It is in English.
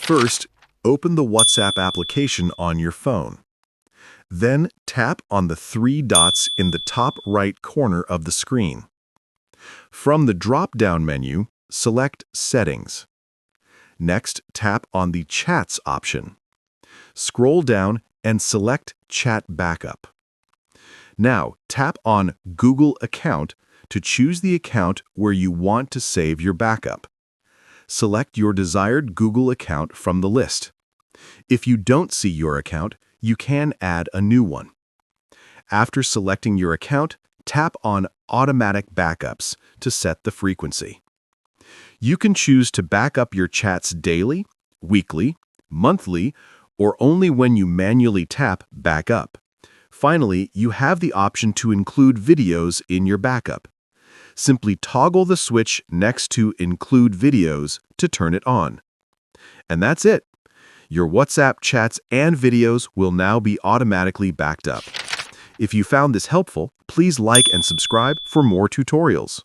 First, open the WhatsApp application on your phone. Then tap on the three dots in the top right corner of the screen. From the drop-down menu, select Settings. Next, tap on the Chats option. Scroll down and select Chat Backup. Now, tap on Google Account to choose the account where you want to save your backup. Select your desired Google account from the list. If you don't see your account, you can add a new one. After selecting your account, tap on Automatic Backups to set the frequency. You can choose to back up your chats daily, weekly, monthly, or only when you manually tap Backup. Finally, you have the option to include videos in your backup. Simply toggle the switch next to Include Videos to turn it on. And that's it. Your WhatsApp chats and videos will now be automatically backed up. If you found this helpful, please like and subscribe for more tutorials.